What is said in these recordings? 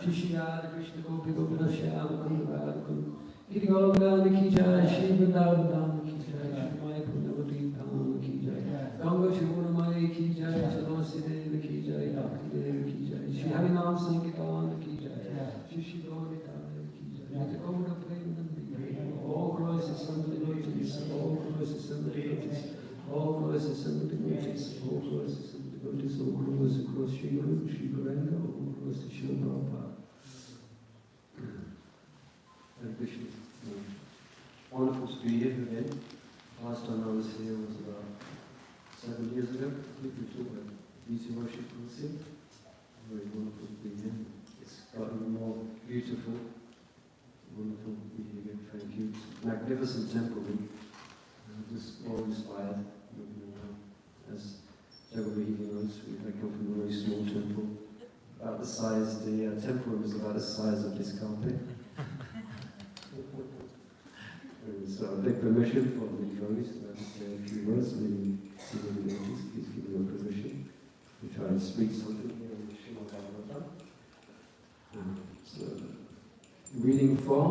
Shri Hare Krishna Gopi Govinda Shyam Kundara Kund Giri Govardhana Ki Jai Shri Vrindavan Ki Jai Shri Maya Punavati Dham Ki Jai Ganga Shri Maya Ki Jai Saraswati Devi Ki Jai Bhakti Devi Ki Jai Shri Harinam Sankirtan Ki Jai Shri Shri Gaurika Ki Jai Let the Gaura Premanandi all glories assembled in devotees, all glories assembled in devotees, all glories assembled in devotees, all glories assembled in devotees, all glories across Shri Guru, Shri Guranga, all glories to Shri Prabhupada. Hare Krishna. Wonderful to be here again. Last time I was here was about 7 years ago. We talked about beauty worship and sing. Very wonderful to be here. It's gotten more beautiful. Wonderful to be here again. Thank you. It's a magnificent temple. Just all inspired. As Jagabhi knows, I come from a very small temple. About the size, the temple room is about the size of this carpet. So I take permission from the devotees to say a few words. Maybe senior devotees, please give me your permission to try and speak something here in the Srimad Bhagavatam. So, reading from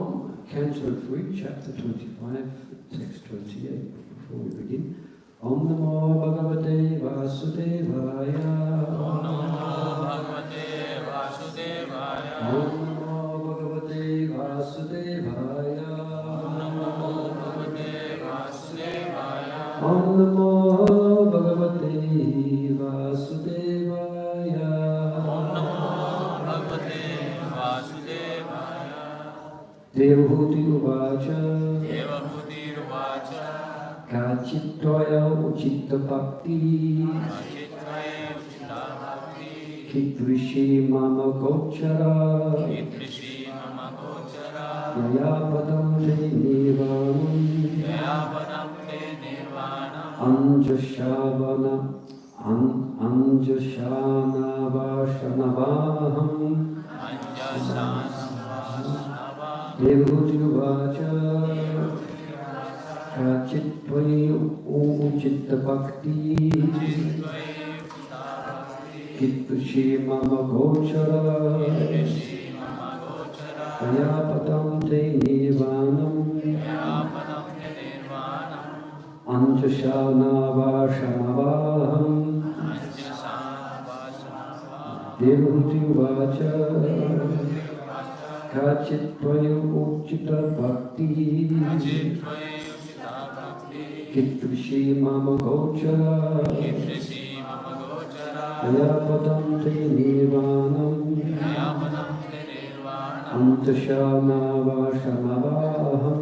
Canto 3, Chapter 25, Text 28. Before we begin, Om Namo Bhagavate Vasudevaya. Om Namo Bhagavate Vasudevaya. Om Namo Bhagavate Vasudevaya. Om Namo Bhagavate Vasudevaya. Om Namo Bhagavate Vasudevaya. Devabhuti Uvacha. Devabhuti Uvacha. Kachitvaya Uchitta Bhakti. Kachitvaya Uchitta Bhakti. Kidrishi Mama Gochara. Kidrishi Mama Gochara. Yaya Padam Te Nivanam. Yaya Padam Anjashavana Anjashana Vashanavaham Devhuti Vacha Kachitvayu Uchitta Bhakti Kittushi Mama Gochara Ayapatam Te Nivanam Anjashana Vashanavaham Devhuti Vacha Kachitvayu Uchita Bhakti Kittushi Mama Gochara Ayapadam Te Nirvanam Antashana Vashanavaham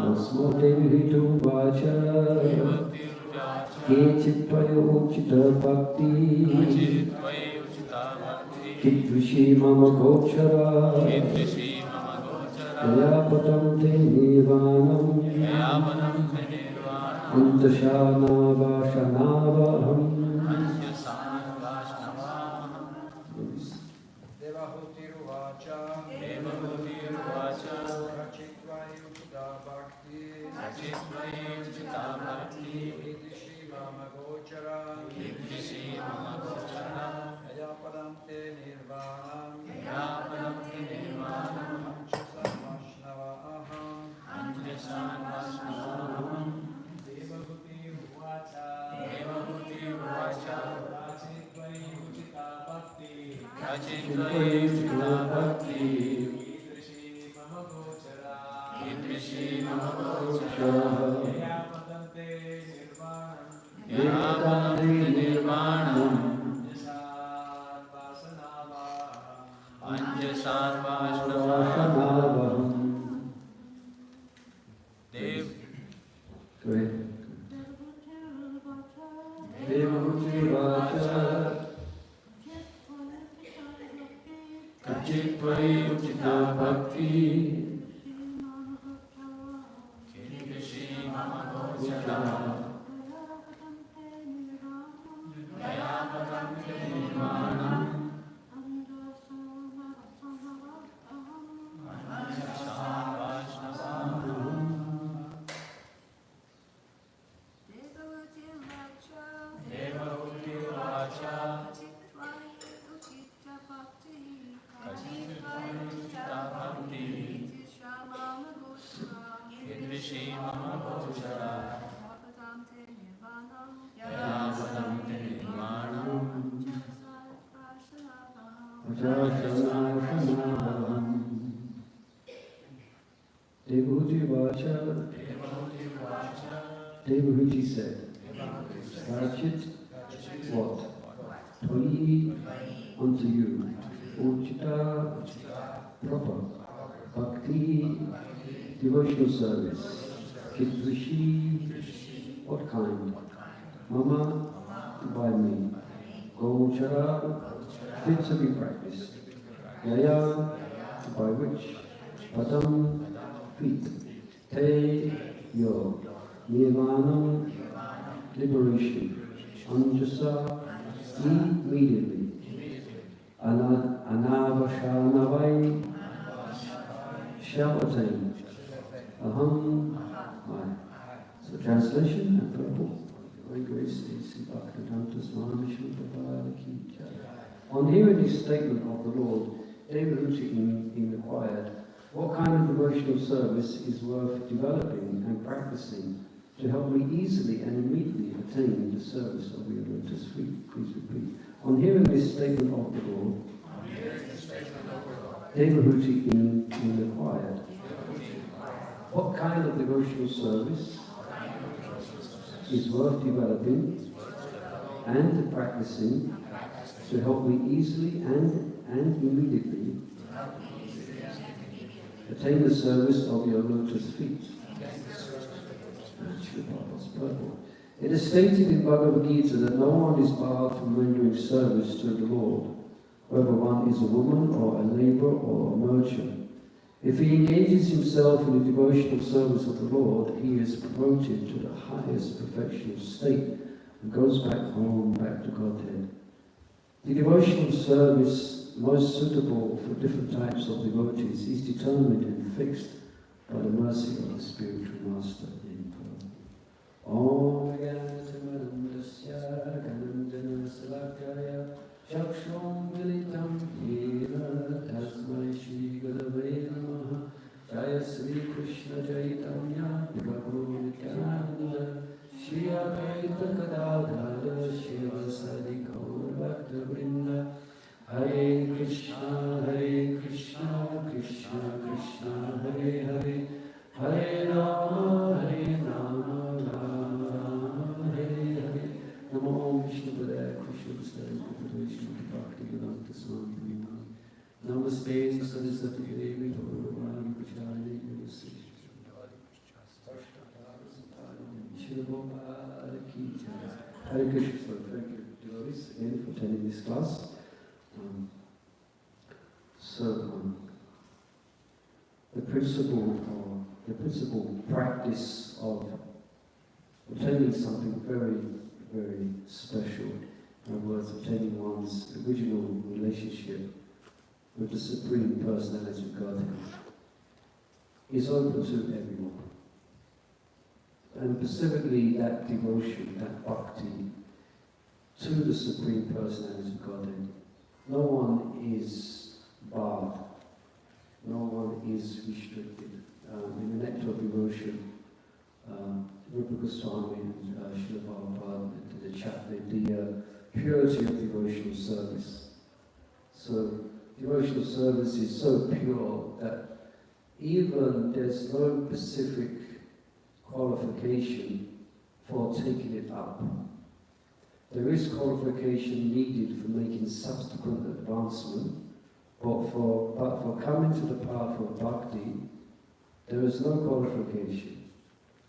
Nasmotevitu Vacha Kechittvaya Uchita Bhakti Kidvishi Mama Gochara Yapatam Te Nirvanam Antashana Vashanavaham Devahuti-ruvacha Rachitva-yukta bhakti Idrishi mama gochara Ayapadam te nirvanam Anchasam-vaśnava aham Devahuti-ruvacha Rachitva-yukta bhakti Idrishi mama gochara Ayapadam te nirvanam Vashanavaham. Go ahead. Devahuti-ruvacha Kachitva-yukta bhakti Kidrishi mama gochara Ayapadam te nirvanam Devahuti-vacha Devahuti said, Rachit, what? Tvai, unto you. Uchita, proper. Bhakti, devotional service. Kidvishi, what kind? Mama, by me. Gochara, fit to be practiced. Yaya, by which? Padam, feet. Te, your. Nirvanam, liberation. Anjasa, immediately. Anavashanavai, shall attain. Aham, I. So translation and purport. On hearing this statement of the Lord, Devahuti inquired, what kind of devotional service is worth developing and practicing to help me easily and immediately attain the service of your lotus feet? Please repeat. On hearing this statement of the Lord, Devahuti inquired, what kind of devotional service is worth developing and practicing to help me easily and immediately attain the service of your lotus feet? It is stated in Bhagavad Gita that no one is barred from rendering service to the Lord, whether one is a woman or a labourer or a merchant. If he engages himself in the devotional service of the Lord, he is promoted to the highest perfectional state and goes back home, back to Godhead. The devotional service most suitable for different types of devotees is determined and fixed by the mercy of the spiritual master in pearl. Om Gyanatimarandasya Ganandana Salakaya Chakshom Militam Yena Tasmai Shri Gurave Namaha Jaya Sri Krishna Chaitanya Prabhu Nityananda Shri Advaita Gadadhara Shiva Sadi Gaur Bhakta Vrinda Hare Krishna Krishna Krishna Hare Hare Hare Rama Rama Rama Hare Hare Namo Vishnu Padaya Krishna Vishnu Bhakti Vedanta Swami Namaste Saraswati Devi Bhagavani Pujani Hare Krishna. Thank you, devotees, again for attending this class. The principal practice of obtaining something very, very special, in other words, obtaining one's original relationship with the Supreme Personality of Godhead, is open to everyone. And specifically that devotion, that bhakti to the Supreme Personality of Godhead. No one is barred. No one is restricted. In the Nectar of Devotion, Rupa Goswami and Srila Prabhupada did a chapter, the purity of devotional service. So, devotional service is so pure that even there's no specific qualification for taking it up. There is qualification needed for making subsequent advancement, but for coming to the path of bhakti, there is no qualification.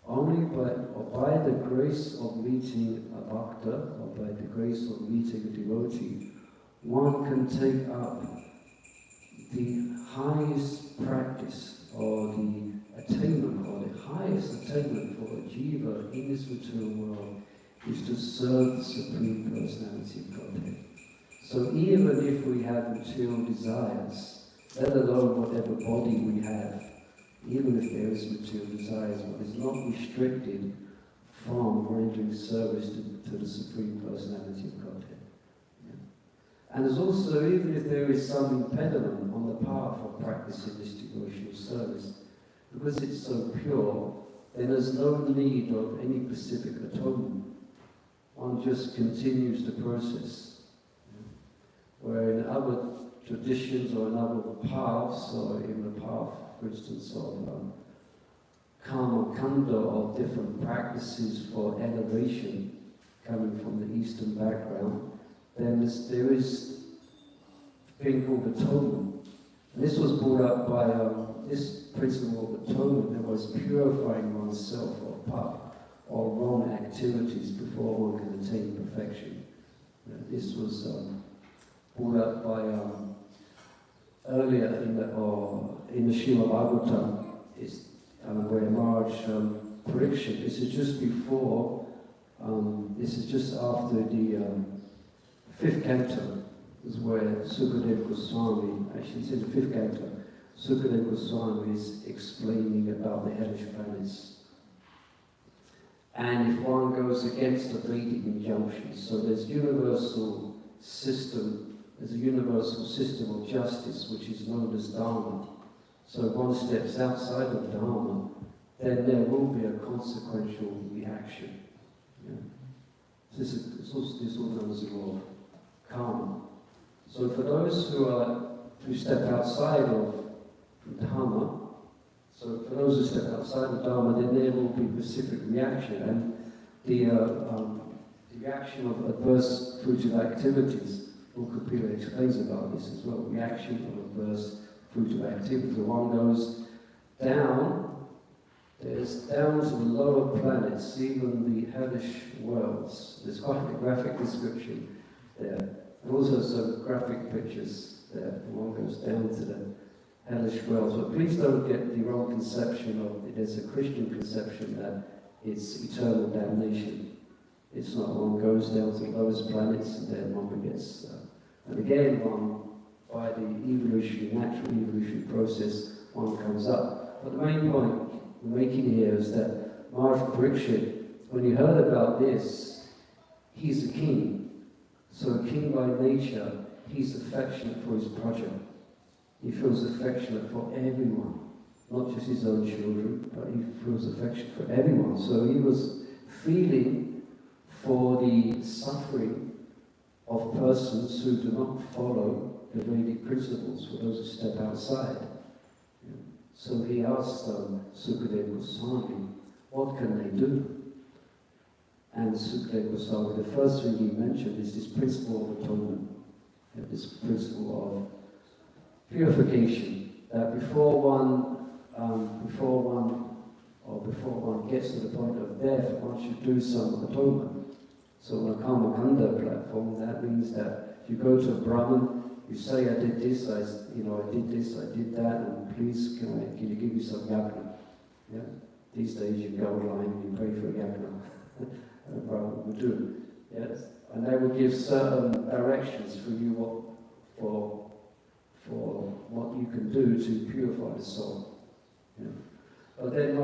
Only by the grace of meeting a bhakta, or by the grace of meeting a devotee, one can take up the highest practice, or the attainment, or the highest attainment for a jiva in this material world is to serve the Supreme Personality of Godhead. So even if we have material desires, let alone whatever body we have, even if there is material desires, one is not restricted from rendering service to the Supreme Personality of Godhead. Yeah. And there's also, even if there is some impediment on the path of practicing this devotional service, because it's so pure, then there's no need of any specific atonement. One just continues the process. Where in other traditions or in other paths, or in the path, for instance, of karma kanda, or different practices for elevation coming from the Eastern background, then there is a thing called atonement. And this was brought up by this principle of atonement, that was purifying oneself or wrong activities before one can attain perfection. This was brought up by earlier in the Srimad Bhagavatam, where Maharaj Parikshit, this is just before, this is just after the 5th canto, is where Sukadeva Goswami, actually it's in the 5th canto, Sukadeva Goswami is explaining about the hellish planets. And if one goes against the Vedic injunctions, so there's a universal system of justice which is known as Dharma. So if one steps outside of Dharma, then there will be a consequential reaction. Yeah. This is all known as the law of karma. So for those who step outside of Dharma, so for those who step outside of Dharma, then there will be specific reaction, and the reaction of adverse fruitive activities. Lord Kapila explains about this as well. Reaction of adverse fruitive activity. One goes down. There's down to the lower planets, even the hellish worlds. There's quite a graphic description there, and also some graphic pictures there. One goes down to the hellish worlds. But please don't get the wrong conception of, there's a Christian conception that it's eternal damnation. It's not. One goes down to the lowest planets and then one gets, and again by the natural evolutionary process, one comes up. But the main point we're making here is that Maharaj Parikshit, when he heard about this, he's a king. So a king by nature, he's affectionate for his progeny. He feels affectionate for everyone, not just his own children, but he feels affection for everyone. So he was feeling for the suffering of persons who do not follow the Vedic principles, for those who step outside. So he asked Sukadeva Goswami, what can they do? And Sukadeva Goswami, the first thing he mentioned is this principle of atonement, this principle of purification. That before one gets to the point of death, one should do some atonement. So on a Karma Kanda platform, that means that you go to a Brahmin, you say, I did this, I did this, I did that, and please, can you give me some yagna? Yeah? These days you go online and you pray for yagna. And a Brahmin will do it. Yes? And they will give certain directions for you for what you can do to purify the soul. Yeah? But then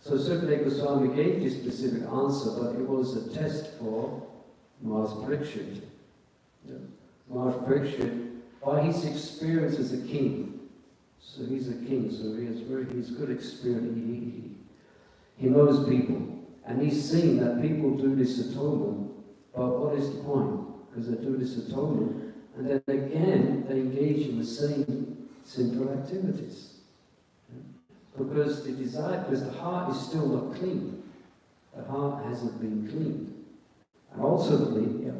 so Sukadeva Goswami gave this specific answer, but it was a test for Maharaj Parikshit. Yeah. Maharaj Parikshit, by his experience as a king, so he's a king, so he's good experience, he knows people, and he's seen that people do this atonement, but what is the point? Because they do this atonement, and then again, they engage in the same sinful activities. Because the heart is still not clean. The heart hasn't been cleaned. And ultimately,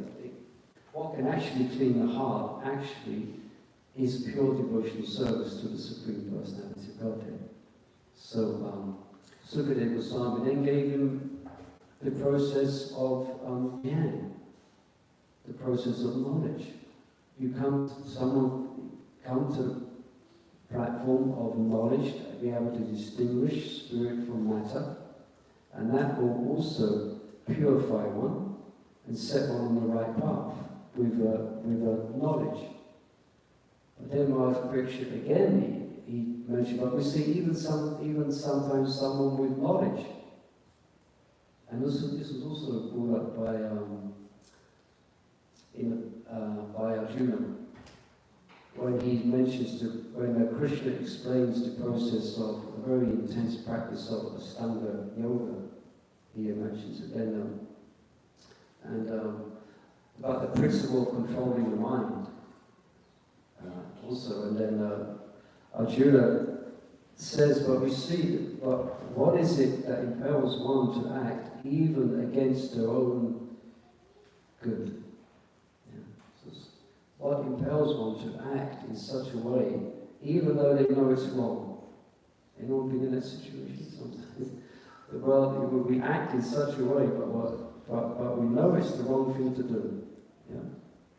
what can actually clean the heart actually is pure devotional service to the Supreme Personality of Godhead. So Sukadeva Goswami then gave him the process of jnana, the process of knowledge. Someone come to the platform of knowledge, to be able to distinguish spirit from matter, and that will also purify one and set one on the right path with knowledge. But then Maharaj Parikshit again, he mentioned, but we see even sometimes someone with knowledge, and this was also brought up by Arjuna. When he mentions when Krishna explains the process of a very intense practice of Ashtanga yoga, he mentions it then, about the principle of controlling the mind. Also, and then Arjuna says, but we see, but what is it that impels one to act even against their own good? What impels one to act in such a way, even though they know it's wrong? Anyone been in that situation sometimes? Well, we act in such a way, but we know it's the wrong thing to do. Yeah?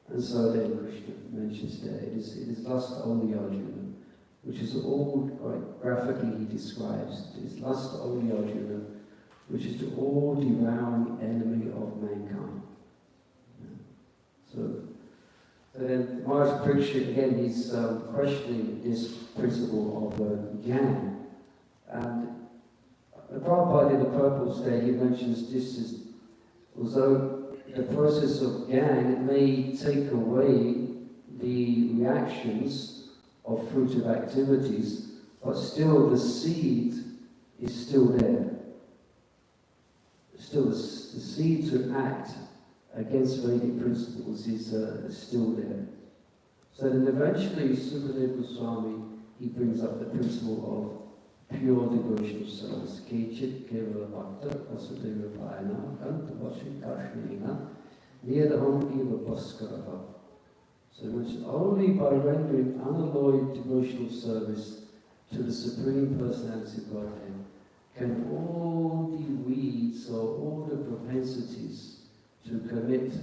And so then Krishna mentions there, it is lust only, Arjuna, which is all, graphically he describes, it is lust only, Arjuna, which is the all-devouring enemy of mankind. Yeah? So then Maharaj Parikshit, again, he's questioning this principle of jnana. And Prabhupada in the purpose there, he mentions this is, although the process of jnana, it may take away the reactions of fruitive activities, but still the seed is still there. Still the seed to act against Vedic principles is still there. So then eventually Sukadeva Goswami, he brings up the principle of pure devotional service. Kechit kevala bhakta vasudeva payana kanta vashikashnena niyadaham eva bhaskaraha. So which only by rendering unalloyed devotional service to the Supreme Personality of Godhead can all the weeds or all the propensities to commit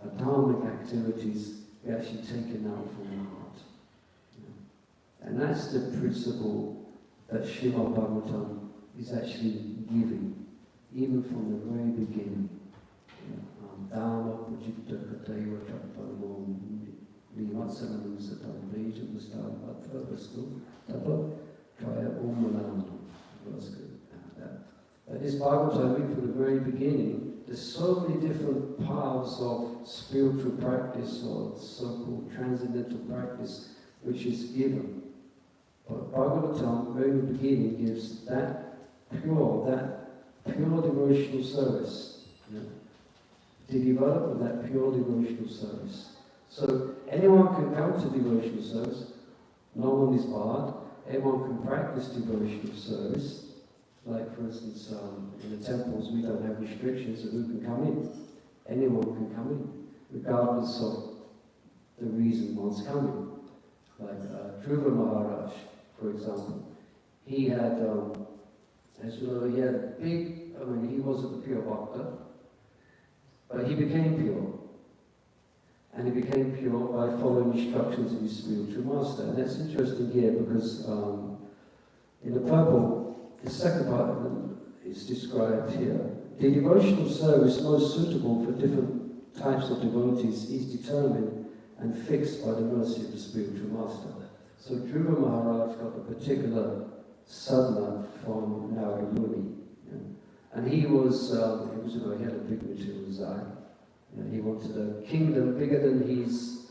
atomic activities be actually taken out from the heart. Yeah. And that's the principle that Srimad Bhagavatam is actually giving, even from the very beginning. Dharma Pujita Kataiva Chaparamo Vimatsanam Satam Vejam Vastam Atra Vastu Tapa Kaya Om. But this Bhagavatam, even from the very beginning, there's so many different paths of spiritual practice or so-called transcendental practice which is given. But Bhagavatam, very in the beginning, gives that pure devotional service. You know, to develop with that pure devotional service. So anyone can come to devotional service, no one is barred, anyone can practice devotional service. Like, for instance, in the temples, we don't have restrictions of who can come in. Anyone can come in, regardless of the reason one's coming. Like, Dhruva Maharaj, for example, he had, as you know, he had a big, he wasn't a pure bhakta, but he became pure. And he became pure by following instructions of his spiritual master. And that's interesting here because in the purple, the second part of them is described here. The devotional service most suitable for different types of devotees is determined and fixed by the mercy of the spiritual master. So Dhruva Maharaj got a particular sadhana from Narada Muni. And he was, he had a big material desire. He wanted a kingdom bigger than his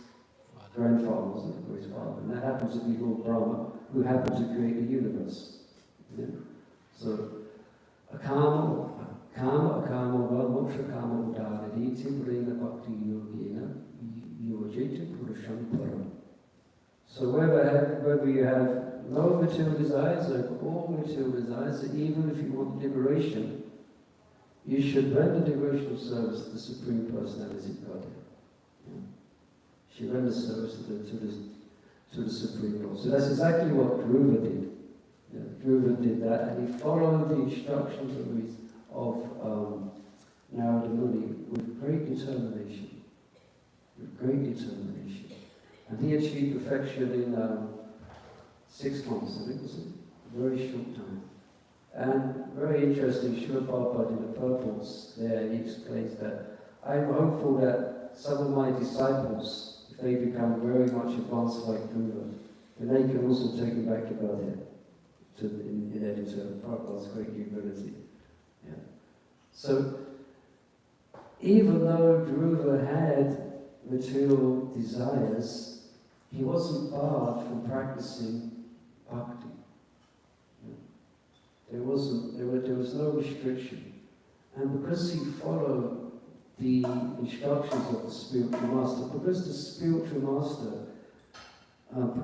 grandfather, wasn't it, or his father. And that happens to be Lord Brahma, who happened to create the universe. So, akama, moksha kama udadadi, timbrena bhakti yogena, yojeta purusham param. So whether you have no material desires or all material desires, even if you want liberation, you should render devotional service to the Supreme Personality of Godhead. She renders service to the Supreme Lord. So that's exactly what Dhruva did. Dhruva did that, and he followed the instructions of Narada Muni with great determination. And he achieved perfection in 6 months, I think, was it? A very short time. And very interesting, Srila Prabhupada in the purports there, he explains that I'm hopeful that some of my disciples, if they become very much advanced like Dhruva, then they can also take him back to Godhead, in editor, Prabhupada's great humility. Yeah. So, even though Dhruva had material desires, he wasn't barred from practicing bhakti. There was no restriction. And because he followed the instructions of the spiritual master, because the spiritual master,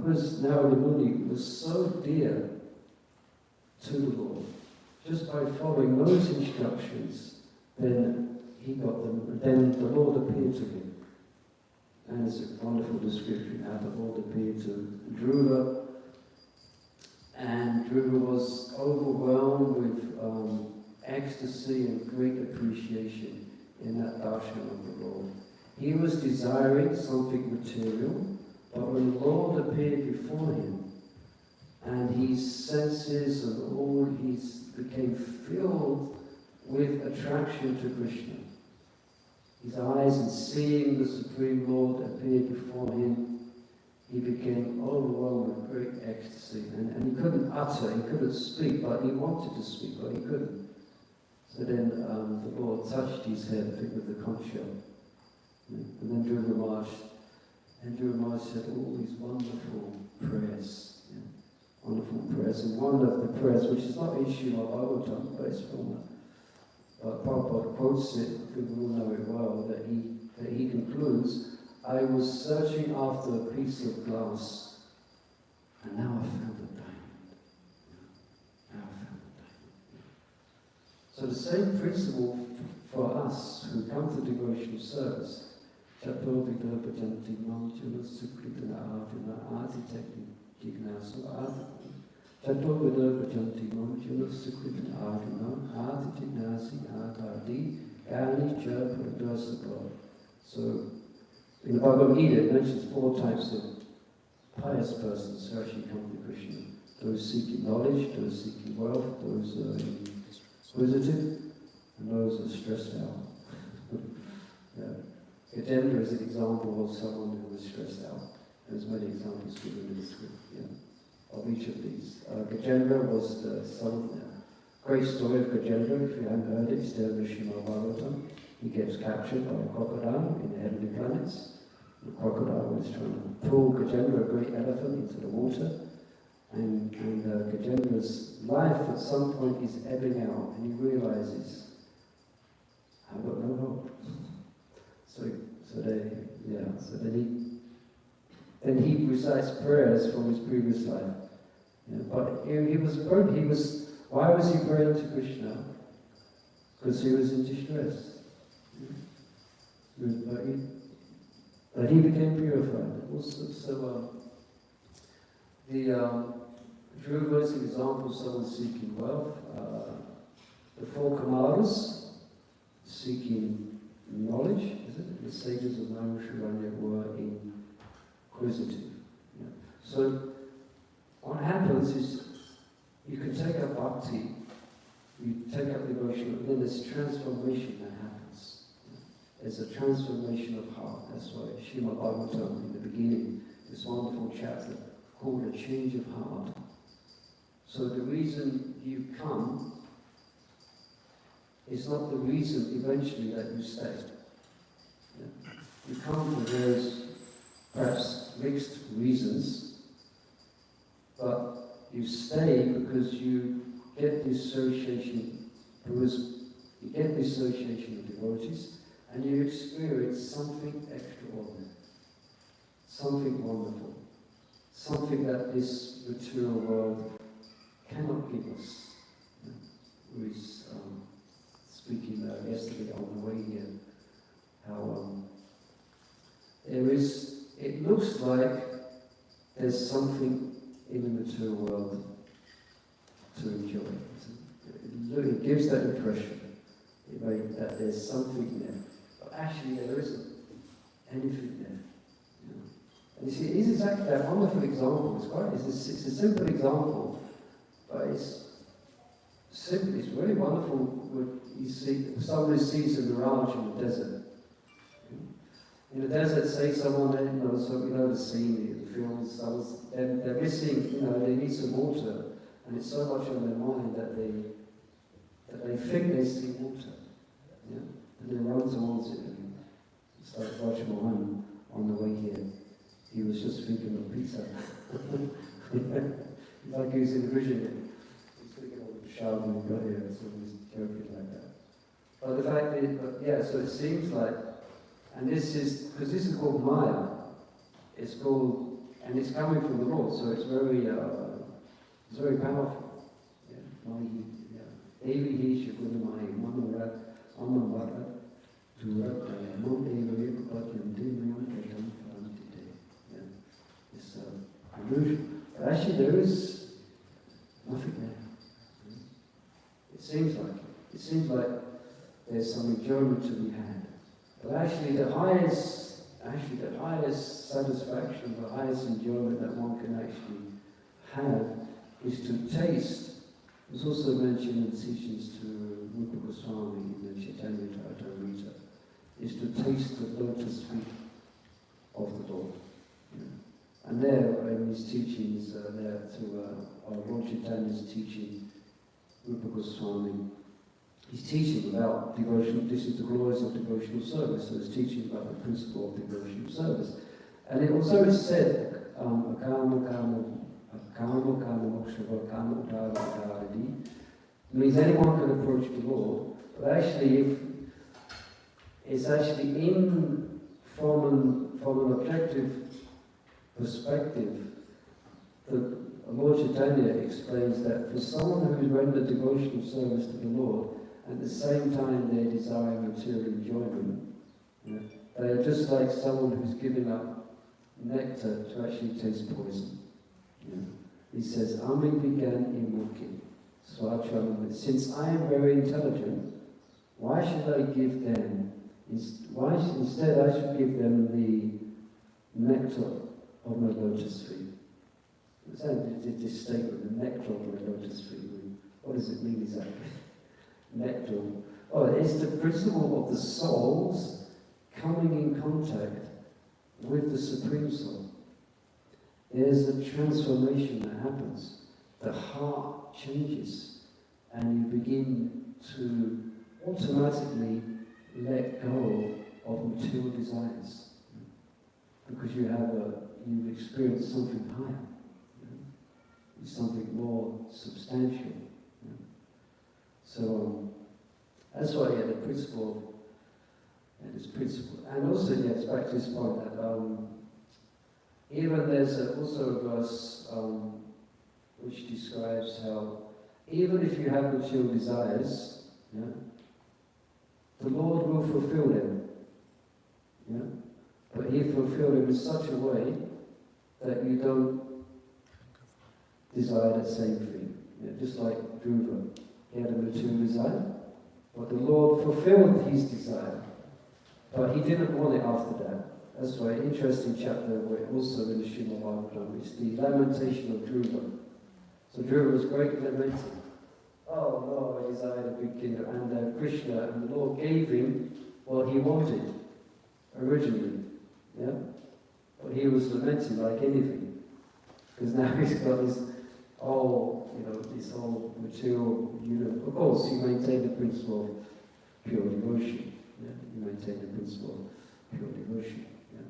because Narada Muni was so dear to the Lord, just by following those instructions, then he got them, and then the Lord appeared to him. And it's a wonderful description how the Lord appeared to Dhruva. And Dhruva was overwhelmed with ecstasy and great appreciation in that darshan of the Lord. He was desiring something material, but when the Lord appeared before him, and his senses and all became filled with attraction to Krishna. His eyes, and seeing the Supreme Lord appear before him, he became overwhelmed with great ecstasy, and he couldn't utter, he couldn't speak, but he wanted to speak, but he couldn't. So then the Lord touched his head, I think, with the conch shell. And then Dhruva Maharaj said all these wonderful prayers. Wonderful prayers. And one of the prayers, which is not issue of Bhagavatam, but it's from but Prabhupada quotes it, I think we all know it well, that he concludes, I was searching after a piece of glass, and now I found a diamond. So the same principle for us who come to devotional service, Chato Vidabhajanti Manjula Sukritana Ardina Adi Jignasu Adi Chato Vidabhajanti Manjula Sukritana Ardina Adi Jignasi Adi Gani Cha Pradasapa. So in the Bhagavad Gita, it mentions 4 types of pious persons who actually come to Krishna. Those seeking knowledge, those seeking wealth, those inquisitive, and those who are stressed out. Gajendra is an example of someone who was stressed out. There's many examples given in the script of each of these. Gajendra was the son. Great story of Gajendra, if you haven't heard it, it's there in the Srimad Bhagavatam. He gets captured by a crocodile in the heavenly planets. The crocodile is trying to pull Gajendra, a great elephant, into the water. And Gajendra's life at some point is ebbing out, and he realizes, I've got no hope. So then he recites prayers from his previous life. But why was he praying to Krishna? Because he was in distress. But he became purified. Also, if you reverse an example, someone seeking wealth, the four Kamaras, seeking knowledge, is it? The sages of Naimisharanya were inquisitive. Yeah. So, what happens is, you can take up bhakti, you take up devotion, and then there's transformation that happens. There's a transformation of heart. That's why Srimad Bhagavatam in the beginning, this wonderful chapter called a change of heart. So the reason you come is not the reason eventually that you stay. Yeah. You come for various, perhaps mixed reasons, but you stay because you get this association, of devotees, and you experience something extraordinary, something wonderful, something that this material world cannot give us. We were speaking yesterday on the way here, how it looks like there's something in the material world to enjoy. It gives that impression that there's something there, but actually there isn't anything there. You know? And you see, it is exactly that wonderful example. It's a simple example, but it's really wonderful when you see somebody sees a mirage in the desert. In the desert, say someone, the scene, the films, they're missing, they need some water, and it's so much on their mind that they think they see water. Yeah? And they run towards it. And it's like Raj Mohan on the way here. He was just thinking of pizza. It's like he was envisioning it. He's thinking of the shower when he got here, so he's joking like that. But the fact is, so it seems like, and this is called Maya. It's called, and it's coming from the Lord, so it's very powerful. Yeah. Evi hi shukuna mai manorat amamara durat mon evi patyam dimyam etam prantite. Yeah. It's illusion. But actually there is nothing there. It seems like there's some enjoyment to be had. But actually the highest satisfaction, the highest enjoyment that one can actually have is to taste. It's also mentioned in teachings to Rupa Goswami in the Chaitanya Charitamrita, is to taste the lotus feet of the Lord. Yeah. And there, in his teachings, there to our Lord Chaitanya's teaching, Rupa Goswami, he's teaching about devotion. This is the glories of devotional service. So he's teaching about the principle of devotional service. And it also is said, means anyone can approach the Lord, but actually, it's actually from an objective perspective, the Lord Chaitanya explains that for someone who has rendered devotional service to the Lord, at the same time they're desiring material enjoyment, they are just like someone who's giving up nectar to actually taste poison. He says, Ami Vigan Imuki. Since I am very intelligent, why should I give them? Instead, I should give them the nectar of my lotus feet. This statement, the nectar of my lotus feet. What does it mean exactly? Nectar. Oh, it's the principle of the souls coming in contact with the Supreme Soul. There's a transformation that happens. The heart changes, and you begin to automatically let go of material desires, because you've experienced something higher, something more substantial. So that's why the principle, this principle, and also it's back to this point that even there's also a verse which describes how even if you have material desires, the Lord will fulfill them. But He fulfill them in such a way that you don't desired that same thing. Just like Dhruva, he had a material desire, but the Lord fulfilled his desire. But he didn't want it after that. That's why an interesting chapter where also in the Srimad Bhagavatam is the lamentation of Dhruva. So Dhruva was greatly lamenting. Oh Lord, I desired a big kingdom, and Krishna and the Lord gave him what he wanted originally. Yeah? But he was lamenting like anything. Because now he's got this whole, this whole material, of course he maintained the principle of pure devotion. Yeah? He maintained the principle of pure devotion. Yeah?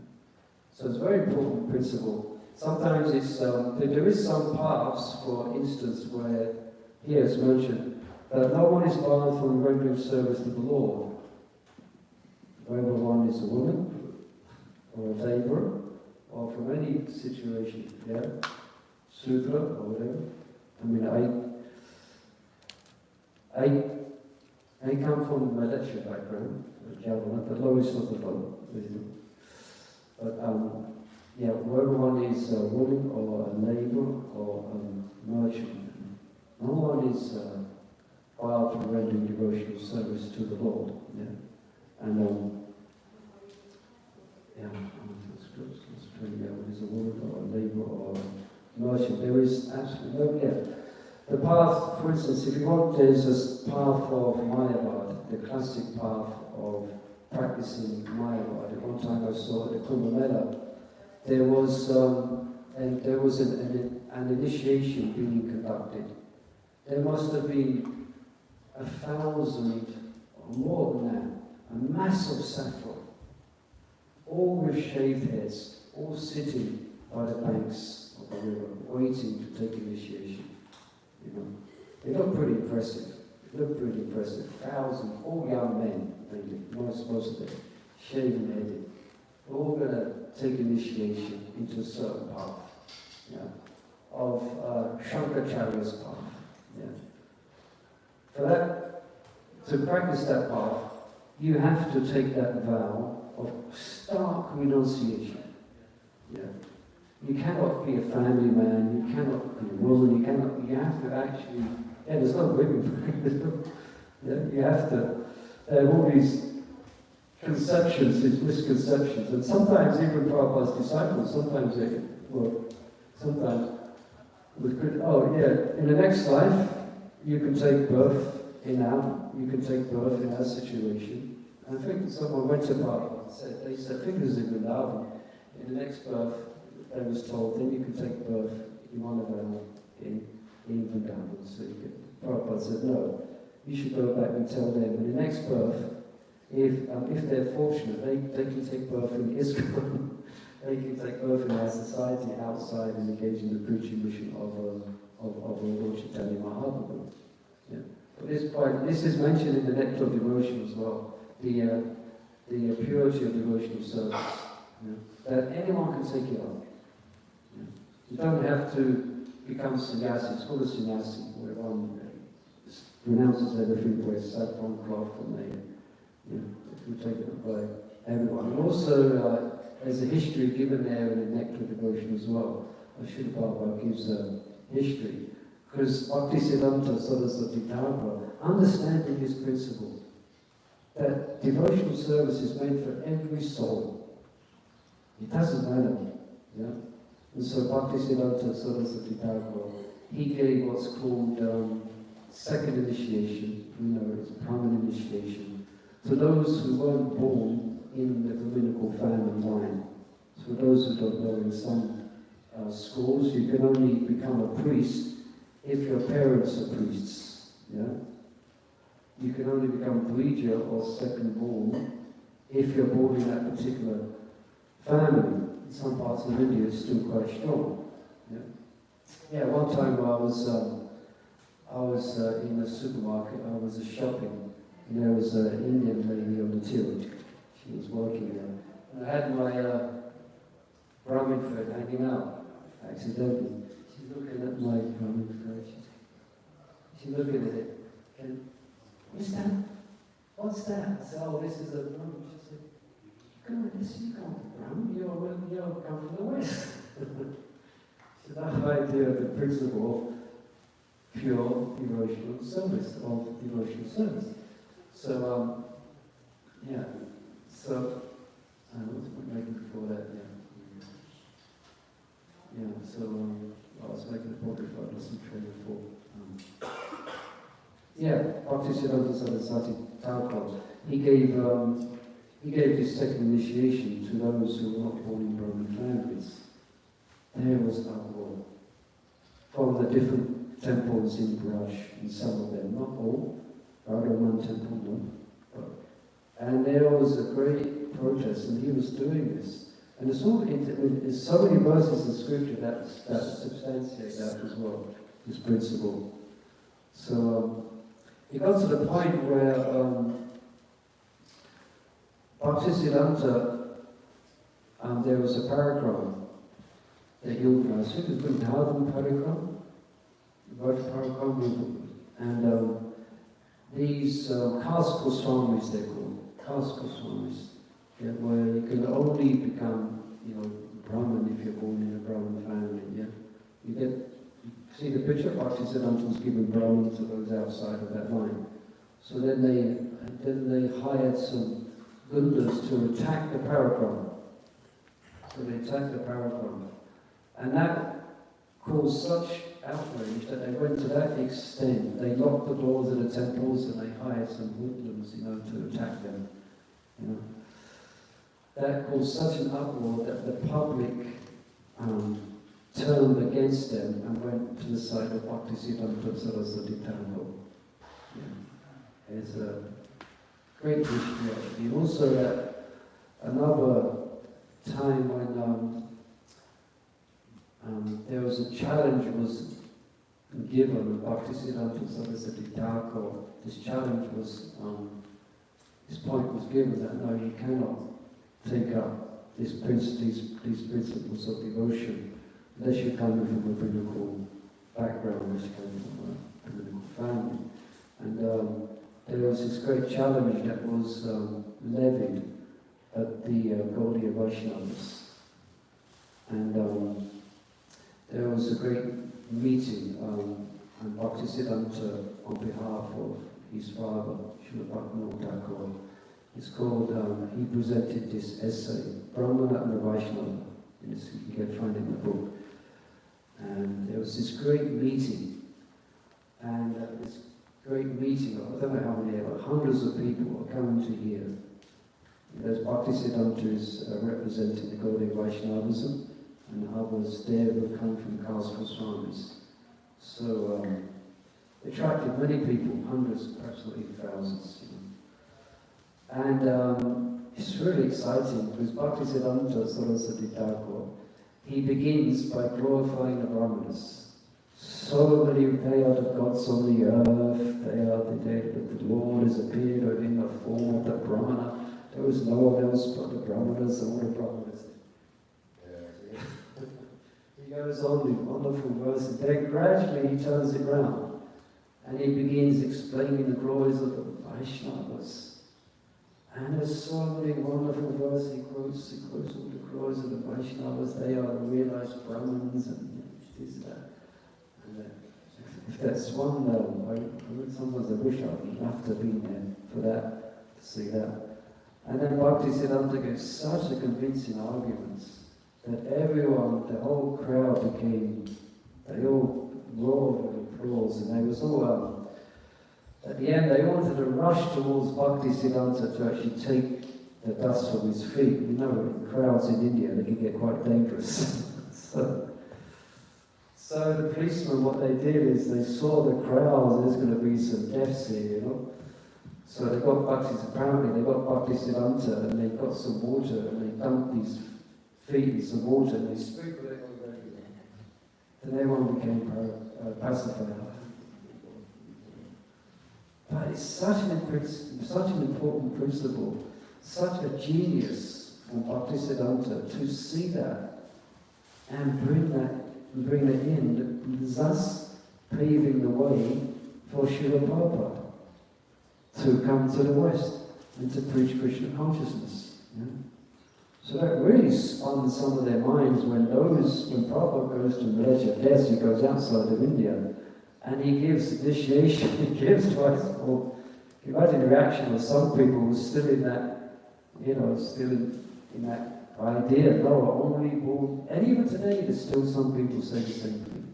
So it's a very important principle. Sometimes it's, there is some paths, for instance, where here it's mentioned that no one is barred from regular service to the Lord. Whether one is a woman, or a laborer, or from any situation, yeah? Sudra, or whatever. I mean, I come from a lecture background, the lowest of the low. But, whether one is a woman, or a laborer, or a merchant, no one is barred from rendering devotional service to the Lord. Yeah? And that's pretty good. Is a woman or a laborer or a merchant. There is absolutely no. The path, for instance, if you want, there's a path of Mayavad, the classic path of practicing Mayavad. At one time I saw at the Kumbh Mela, there was an initiation being conducted. There must have been 1,000 or more than that, a mass of saffron, all with shaved heads, all sitting by the banks of the river, waiting to take initiation. They look pretty impressive. 1,000, all young men, maybe, most of them, shaven headed, all going to take initiation into a certain path, of Shankaracharya's path. Yeah. For that, to practice that path, you have to take that vow of stark renunciation. Yeah. You cannot be a family man, you cannot be a woman, you have to actually, there's no women. You have to, there are all these conceptions, these misconceptions, and sometimes even Prabhupada's disciples, sometimes in the next life, you can take birth in our situation. I think someone went to Prabhupada and they said, fingers in Vrindavan, in the next birth, they was told, then you can take birth in one of them in Vrindavan. So Prabhupada said, no, you should go back and tell them, in the next birth, if they're fortunate, they can take birth in ISKCON. They can take birth in our society outside and engage in the preaching mission of Lord Chaitanya Mahaprabhu. Yeah. But this is mentioned in the Nectar of Devotion as well. The purity of devotional service. Yeah. That anyone can take it up. Yeah. You don't have to become sannyasi. It's called a sannyasi, where one renounces everything, wears saffron cloth, and we take it up by everyone. And also, there's a history given there in the Nectar of Devotion as well. Srila Prabhupada gives a history. Because Bhaktisiddhanta Saraswati Thakur, understanding this principle, that devotional service is meant for every soul. It doesn't matter. Yeah? And so Bhaktisiddhanta Saraswati Thakur, he gave what's called second initiation, it's a common initiation, to those who weren't born in the Brahminical family line. So for those who don't know, in some schools, you can only become a priest if your parents are priests. Yeah? You can only become Dvija or second born if you're born in that particular family. In some parts of India it's still quite strong. Yeah, one time I was in a supermarket, I was shopping, and there was an Indian lady on the till. She was working there. And I had my Brahmin thread hanging out, accidentally. She's looking at my Brahmin thread. She's looking at it. And, what's that? What's that? I said, oh, this is a Brahmin. She said, you can't be Brahmin, you come from the West. So that idea of the principle of pure devotional service, of devotional service. So, yeah, so, what was I making before that? Yeah, so, I was making a point before I lost some train of thought. Yeah, Bhaktisiddhanta Saraswati Thakur, he gave this second initiation to those who were not born in Brahmin families. There was uproar from the different temples in Braj, and some of them, not all, Radhaman temple, no. And there was a great protest, and he was doing this. And there's so many verses in scripture that substantiate that as well, this principle. So it got to the point where Bhaktisiddhanta, there was a paragraph that you organized, it was called Dharma Paragram, and these caste Goswamis, they're called, caste Goswamis, yeah, where you can only become, Brahmin if you're born in a Brahmin family, yeah. You see the picture, Bhaktisiddhanta was given Brahmin to those outside of that line. So then they hired some Gundas to attack the paragram. So they attacked the paragram. And that caused such outrage that they went to that extent. They locked the doors of the temples and they hired some hoodlums, to attack them. That caused such an uproar that the public turned against them and went to the side of Bhaktisiddhanta Saraswati Thakur. Yeah. It's a great history actually. And also that another time when there was a challenge was given, Bhaktisiddhanta Saraswati Thakur, this challenge was, this point was given that no, you cannot take up these principles of devotion unless you're coming from a biblical background, unless you're coming from a biblical family. And there was this great challenge that was levied at the Gaudiya Vaishnavas. And there was a great meeting, and Bhaktisiddhanta, on behalf of his father, Srila Bhaktivinoda Thakur, it's called, he presented this essay, Brahmana and the Vaishnava, you can find it in the book. And there was this great meeting, and this great meeting, I don't know how many, but hundreds of people were coming to hear. There's Bhaktisiddhanta is representing the Gaudiya Vaishnavism, and others there who come from caste Goswamis. So it attracted many people, hundreds, perhaps not even thousands. And it's really exciting because Bhaktisiddhanta Saraswati Thakur, he begins by glorifying the Brahmanas. So many, they are the gods on the earth, they are the Lord has appeared in the form of the Brahmana. There was no one else but the Brahmanas, all the Brahmanas. He goes on with wonderful verses. Then gradually he turns it around and he begins explaining the glories of the Vaishnavas. And there's so many wonderful verses he quotes all the glories of the Vaishnavas. They are the realized Brahmins and this, that. And if that's one, sometimes I wish I'd love to have been there for that, to see that. And then Bhaktisiddhanta gave such a convincing arguments that everyone, the whole crowd they all roared with applause, and they was all, at the end they wanted to rush towards Bhaktisiddhanta to actually take the dust from his feet. You know, in crowds in India, they can get quite dangerous. So the policemen, what they did is they saw the crowd, there's going to be some deaths here, So they got Bhaktisiddhanta and they got some water and they dumped his feet in some water and they sprinkled it all over him. Then everyone became pacified. But it's such an important principle, such a genius from Bhaktisiddhanta to see that and bring it in, thus paving the way for Srila Prabhupada to come to the West and to preach Krishna consciousness. Yeah? So that really spun some of their minds when Prabhupada goes to Malaysia, yes, he goes outside of India, and he gives initiation, he gives twice more. Imagine the reaction of some people who are still in that, still in that idea, no, only born, and even today there's still some people say the same thing.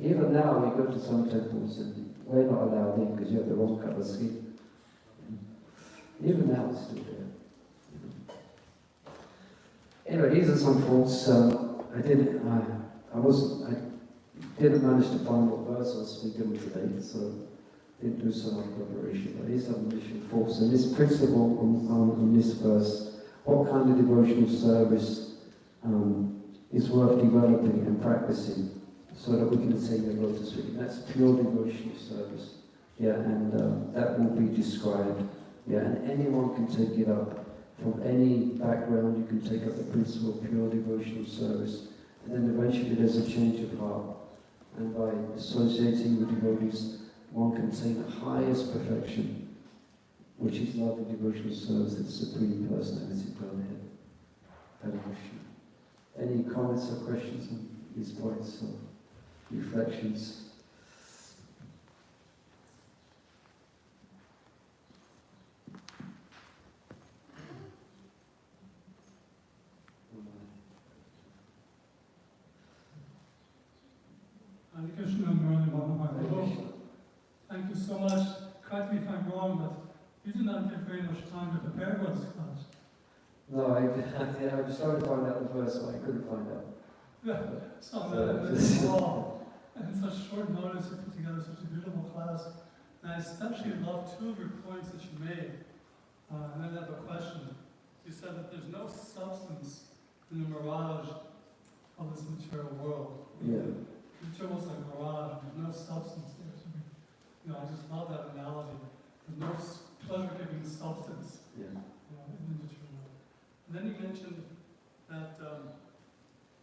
Even now we go to some temples and we're not allowed in because you have the wrong colour skin. Even now it's still there. Anyway, these are some thoughts. I didn't manage to find what verse I was speaking on today, so didn't do so much preparation. But these are initial thoughts, and this principle on this verse: what kind of devotional service is worth developing and practicing, so that we can attain the lotus feet. And that's pure devotional service. Yeah, and that will be described. Yeah, and anyone can take it up. From any background, you can take up the principle of pure devotional service, and then eventually there's a change of heart. And by associating with devotees, one can attain the highest perfection, which is love and devotional service to the Supreme Personality of Godhead. Hare Krishna. Any comments or questions on these points or reflections? Hare Krishna, Murali Baba. Thank you so much. Correct me if I'm wrong, but you did not get very much time to prepare for this class. No, I was trying to find out the verse, but I couldn't find out. So that's all. And such short notice to put together such a beautiful class. And I especially love two of your points that you made. And I have a question. You said that there's no substance in the mirage of this material world. Yeah. It's almost like a mirage, there's no substance there. So, I just love that analogy. There's no pleasure-giving substance Yeah. in the material world. And then you mentioned that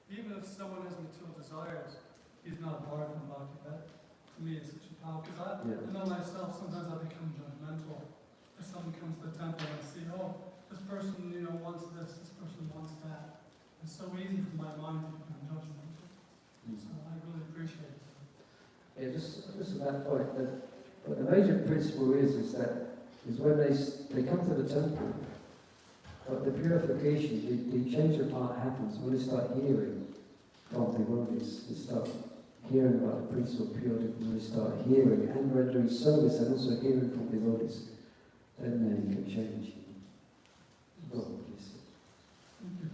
even if someone has material desires, he's not barred from bhakti. That, to me, is such a power. Because I know myself, sometimes I become judgmental. If someone comes to the temple and I see, oh, this person wants this person wants that. It's so easy for my mind to become judgmental. So I really appreciate it. Yeah, just at that point, but the major principle is when they come to the temple, but the purification, the change of heart happens when they start hearing from devotees. They start hearing about the principle of purity, when they start hearing and rendering service and also hearing from devotees, then they can change. Thank you.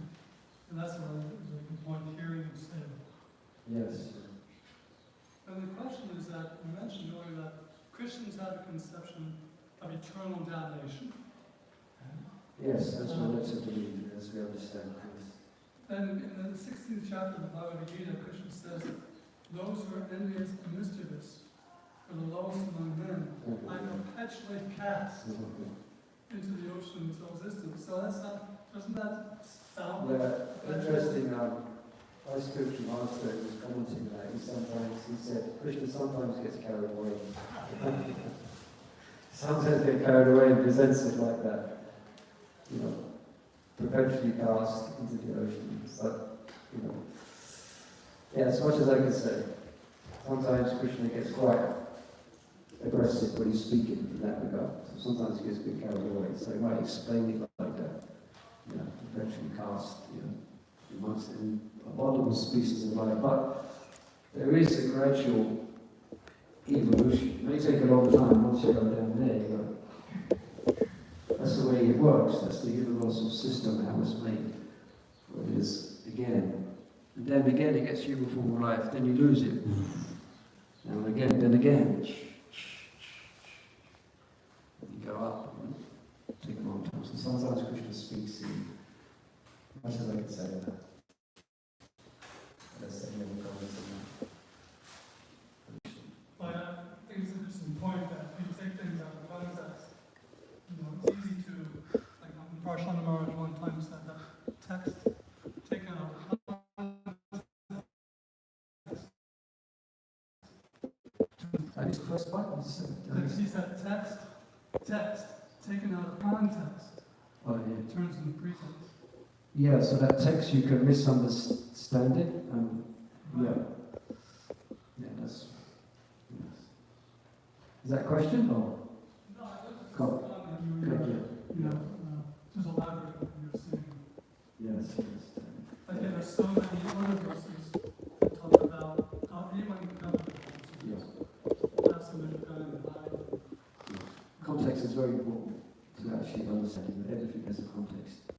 And that's a really good point, hearing and saying. Yes. And the question is that, you mentioned earlier that Christians have a conception of eternal damnation. Yes, that's what that's to believe, as we understand this. Then in the 16th chapter of the Bhagavad Gita, Krishna says, those who are envious and mischievous, for the lowest among men, I perpetually cast into the ocean of existence. So that's not, doesn't that sound like... Interesting. My spiritual master was commenting that he said, Krishna sometimes gets carried away. Sometimes get carried away and presents it like that. Perpetually cast into the ocean. But, as much as I can say, sometimes Krishna gets quite aggressive when he's speaking in that regard. So sometimes he gets a bit carried away. So he might explain it like that. Perpetually cast, amongst multiple species of life. But there is a gradual evolution. It may take a long time once you go down there. That's the way it works. That's the universal system, how it's made. It is, again. And then again it gets uniform life, then you lose it. Now and again, then again. You go up and take a long time. So sometimes Krishna speaks in much as I can say that. That's the main comments on that. But I think it's an interesting point that you take things out of context. It's easy to, like Prashant Maharaj one time said that text taken out of context. I did the first part. He said text taken out of context turns into pretense. Yeah, so that text you can misunderstand it. Yeah. Yeah, that's. Yes. Is that a question? Or? No, I just Cool. comment. Just elaborate what you're saying. Yes. Again, there's so many other verses that talk about how anyone can come to the that's a little kind of high. Context is very important to actually understanding that everything has a context.